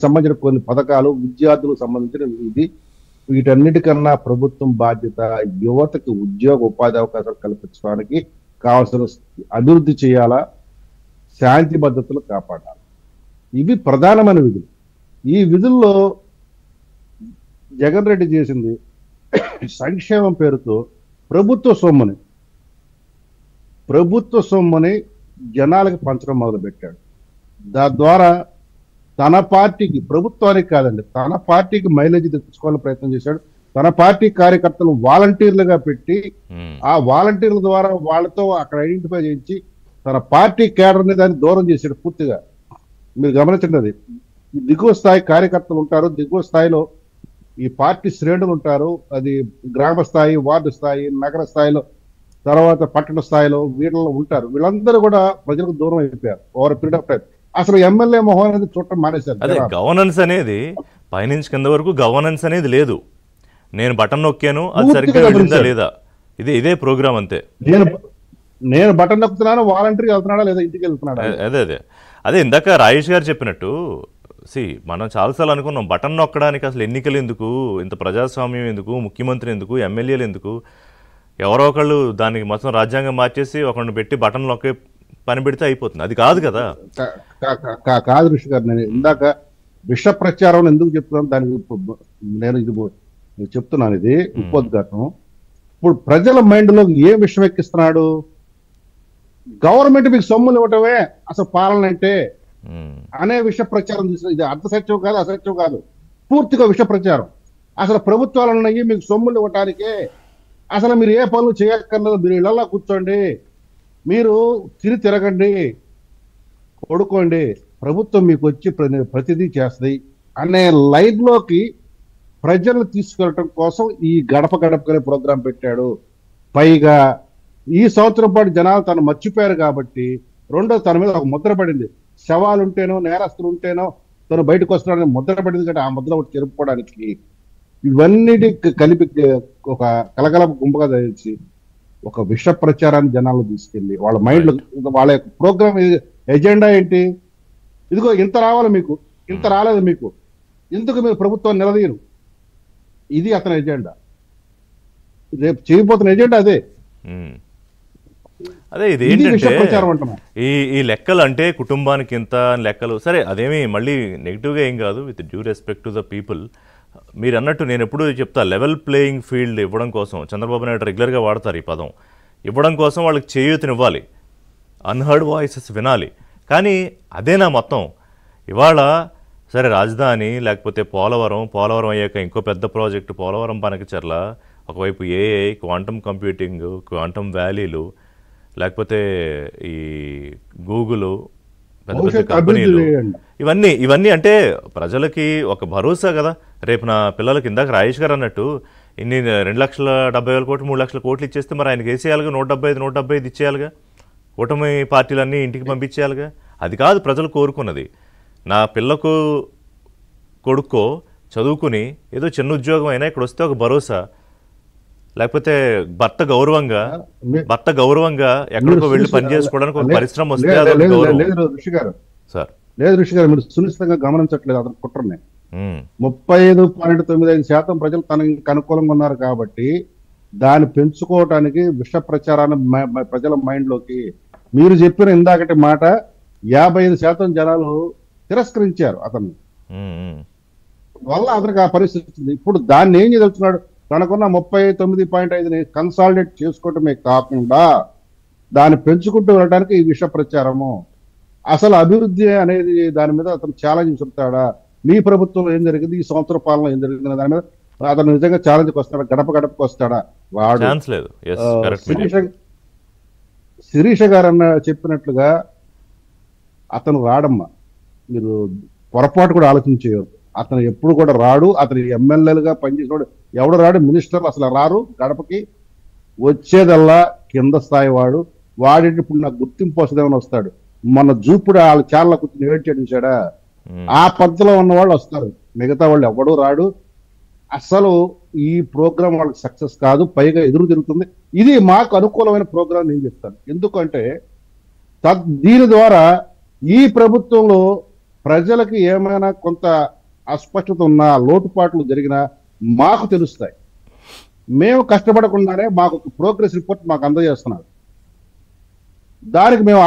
సంబంధించిన కొన్ని పథకాలు విద్యార్థులకు సంబంధించిన ఇది వీటన్నిటికన్నా ప్రభుత్వం బాధ్యత యువతకు ఉద్యోగ ఉపాధి అవకాశాలు కల్పించడానికి కావాల్సిన అభివృద్ధి చేయాలా, శాంతి భద్రతలు కాపాడాలి. ఇవి ప్రధానమైన విధులు. ఈ విధుల్లో జగన్ రెడ్డి చేసింది సంక్షేమం పేరుతో ప్రభుత్వ సొమ్ముని జనాలకు పంచడం మొదలుపెట్టాడు. ద్వారా తన పార్టీకి, ప్రభుత్వానికి కాదండి, తన పార్టీకి మైలేజ్ తెచ్చుకోవాలని ప్రయత్నం చేశాడు. తన పార్టీ కార్యకర్తలను వాలంటీర్లుగా పెట్టి ఆ వాలంటీర్ల ద్వారా వాళ్ళతో అక్కడ ఐడెంటిఫై చేయించి తన పార్టీ కేడర్ని దాన్ని దూరం చేశాడు పూర్తిగా. మీరు గమనించండి, అది దిగువ స్థాయి కార్యకర్తలు ఉంటారు, దిగువ స్థాయిలో ఈ పార్టీ శ్రేణులు ఉంటారు, అది గ్రామ స్థాయి, వార్డు స్థాయి, నగర స్థాయిలో, తర్వాత పట్టణ స్థాయిలో వీళ్ళలో ఉంటారు. వీళ్ళందరూ కూడా ప్రజలకు దూరం అయిపోయారు ఓవర్ పీరియడ్ ఆఫ్ టైం. అసలు ఎమ్మెల్యే మొహం అనేది చూడటం మానేశారు. అదే గవర్నెన్స్ అనేది పైనుంచి కింద వరకు గవర్నెన్స్ అనేది లేదు. నేను బటన్ నొక్కాను, అది సరిగ్గా వెళ్ళిందా లేదా, ఇదే ప్రోగ్రామ్ అంతే. నేను బటన్ నొక్కుతున్నాను, వాలంటీర్ వెళ్తున్నాడా లేదా, ఇంటికి వెళ్తున్నాడా. అదే ఇందాక రాజేష్ గారు చెప్పినట్టు, మనం చాలాసార్లు అనుకున్నాం బటన్ నొక్కడానికి అసలు ఎన్నికలు ఎందుకు, ఇంత ప్రజాస్వామ్యం ఎందుకు, ముఖ్యమంత్రి ఎందుకు, ఎమ్మెల్యేలు ఎందుకు, ఎవరో ఒకళ్ళు దానికి మొత్తం రాజ్యాంగం మార్చేసి ఒకరిని పెట్టి బటన్ నొక్కే పని పెడితే అయిపోతుంది. అది కాదు కదా. కాదు ఋషి గారు, నేను ఇందాక విష ప్రచారం ఎందుకు చెప్తున్నాను దానికి నేను ఇది చెప్తున్నాను, ఇది ఉపోద్ఘాతం. ఇప్పుడు ప్రజల మైండ్ లో ఏ విషయం ఎక్కిస్తున్నాడు? గవర్నమెంట్ మీకు సొమ్ములు ఇవ్వటమే అసలు పాలన అంటే అనే విష ప్రచారం చేసిన, ఇది అర్ధసత్యం కాదు, అసత్యం కాదు, పూర్తిగా విష ప్రచారం. అసలు ప్రభుత్వాలు ఉన్నాయి మీకు సొమ్ములు ఇవ్వటానికే, అసలు మీరు ఏ పనులు చేయక్కర్లేదు, మీరు ఇళ్లలో కూర్చోండి, మీరు తిరగండి, పడుకోండి, ప్రభుత్వం మీకు వచ్చి ప్రతిదీ చేస్తుంది అనే లైన్ లోకి ప్రజలను తీసుకెళ్ళటం కోసం ఈ గడప గడపకనే ప్రోగ్రాం పెట్టాడు. పైగా ఈ సంవత్సరం పాటు జనాలు తను మర్చిపోయారు కాబట్టి రెండో తన మీద ఒక ముద్ర పడింది. శవాలు ఉంటేనో, నేరస్తులు ఉంటేనో తను బయటకు వస్తున్నాడని ముద్ర పడింది కాబట్టి ఆ ముద్ర ఒకటి చెరుపుకోవడానికి ఇవన్నిటి కలిపి ఒక కలకల గుంపుగా ధరించి ఒక విష ప్రచారాన్ని జనాలు తీసుకెళ్ళి వాళ్ళ మైండ్, వాళ్ళ యొక్క ప్రోగ్రామ్ ఎజెండా ఏంటి? ఇదిగో ఇంత రావాలి మీకు, ఇంత రాలేదు మీకు, ఎందుకు మీరు ప్రభుత్వాన్ని నిలదీయరు, ఇది అతని ఎజెండా. రేపు చేయబోతున్న ఎజెండా అదే. ఇది ఏంటంటే ఈ లెక్కలు అంటే కుటుంబానికి ఇంత లెక్కలు సరే, అదేమి మళ్ళీ నెగిటివ్గా ఏం కాదు, with due respect to the people. మీరు అన్నట్టు నేను ఎప్పుడూ చెప్తా, లెవెల్ ప్లేయింగ్ ఫీల్డ్ ఇవ్వడం కోసం చంద్రబాబు నాయుడు రెగ్యులర్గా వాడతారు ఈ పదం. ఇవ్వడం కోసం వాళ్ళకి చేయూతనివ్వాలి, అన్హర్డ్ వాయిసెస్ వినాలి. కానీ అదేనా మొత్తం? ఇవాళ సరే రాజధాని, లేకపోతే పోలవరం అయ్యాక ఇంకో పెద్ద ప్రాజెక్టు పోలవరం పనకచర్ల, ఒకవైపు ఏఐ, క్వాంటమ్ కంప్యూటింగ్, క్వాంటమ్ వ్యాలీలు, లేకపోతే ఈ గూగుల్, పెద్ద పెద్ద కంపెనీలు, ఇవన్నీ అంటే ప్రజలకి ఒక భరోసా కదా. రేపు నా పిల్లలకి ఇందాక రాజేష్ గారు అన్నట్టు ఇన్ని 2,70,000 కోట్లు 3,00,000 కోట్లు ఇచ్చేస్తే మరి ఆయనకి వేసేయాలిగా, 175 ఇచ్చేయాలిగా, కూటమి పార్టీలన్నీ ఇంటికి పంపించేయాలిగా. అది కాదు ప్రజలు కోరుకున్నది. నా పిల్లకు కొడుకో చదువుకుని ఏదో చిన్న ఉద్యోగం అయినా ఇక్కడ వస్తే ఒక భరోసా, లేకపోతే భర్త గౌరవంగా ఎక్కడికో వెళ్ళి పని చేసుకోవడానికి ఒక పరిశ్రమ వస్తే లేదు ఋషి గారు, మీరు సునిశ్చితంగా గమనించట్లేదు అతను కుట్రని. 35.95% ప్రజలు తనకి అనుకూలంగా ఉన్నారు కాబట్టి దాన్ని పెంచుకోవటానికి విష ప్రచారాన్ని ప్రజల మైండ్ లోకి, మీరు చెప్పిన ఇందాకటి మాట 55% జనాలు తిరస్కరించారు అతన్ని, వల్ల అతనికి ఆ పరిస్థితి వచ్చింది. ఇప్పుడు దాన్ని ఏం చేయదలుచున్నాడు? తనకున్న 39.5ని కన్సాలిడేట్ చేసుకోవటమే కాకుండా దాన్ని పెంచుకుంటూ వెళ్ళడానికి ఈ విష ప్రచారము. అసలు అభివృద్ధి అనేది దాని మీద అతను ఛాలెంజ్ చెప్తాడా? మీ ప్రభుత్వంలో ఏం జరిగింది, ఈ సంవత్సర పాలన ఏం జరిగింది దాని మీద అతను నిజంగా ఛాలెంజ్కి వస్తాడా? గడపకు వస్తాడా? వాడు శిరీష గారు చెప్పినట్లుగా అతను రాడమ్మా, మీరు పొరపాటు కూడా ఆలోచించేయరు. అతను ఎప్పుడు కూడా రాడు. అతను ఎమ్మెల్యేలుగా పనిచేసినవాడు ఎవడు రాడు, మినిస్టర్లు అసలు రారు గడపకి. వచ్చేదల్లా కింద స్థాయి వాడు. వాడింటి ఇప్పుడు నాకు గుర్తింపు వస్తుందేమని వస్తాడు. మన జూపుడు వాళ్ళ చాలా కూర్చొని ఏడ్చాడా, ఆ పద్ధతిలో ఉన్న వాళ్ళు వస్తారు, మిగతా వాళ్ళు ఎవడు రాడు. అసలు ఈ ప్రోగ్రాం వాళ్ళకి సక్సెస్ కాదు, పైగా ఎదురు తిరుగుతుంది. ఇది మాకు అనుకూలమైన ప్రోగ్రాం నేను చెప్తాను. ఎందుకంటే దీని ద్వారా ఈ ప్రభుత్వంలో ప్రజలకి ఏమైనా కొంత అస్పష్టత ఉన్నా, లోటుపాట్లు జరిగినా మాకు తెలుస్తాయి. మేము కష్టపడకుండానే మాకు ప్రోగ్రెస్ రిపోర్ట్ మాకు అందజేస్తున్నారు. దానికి మేము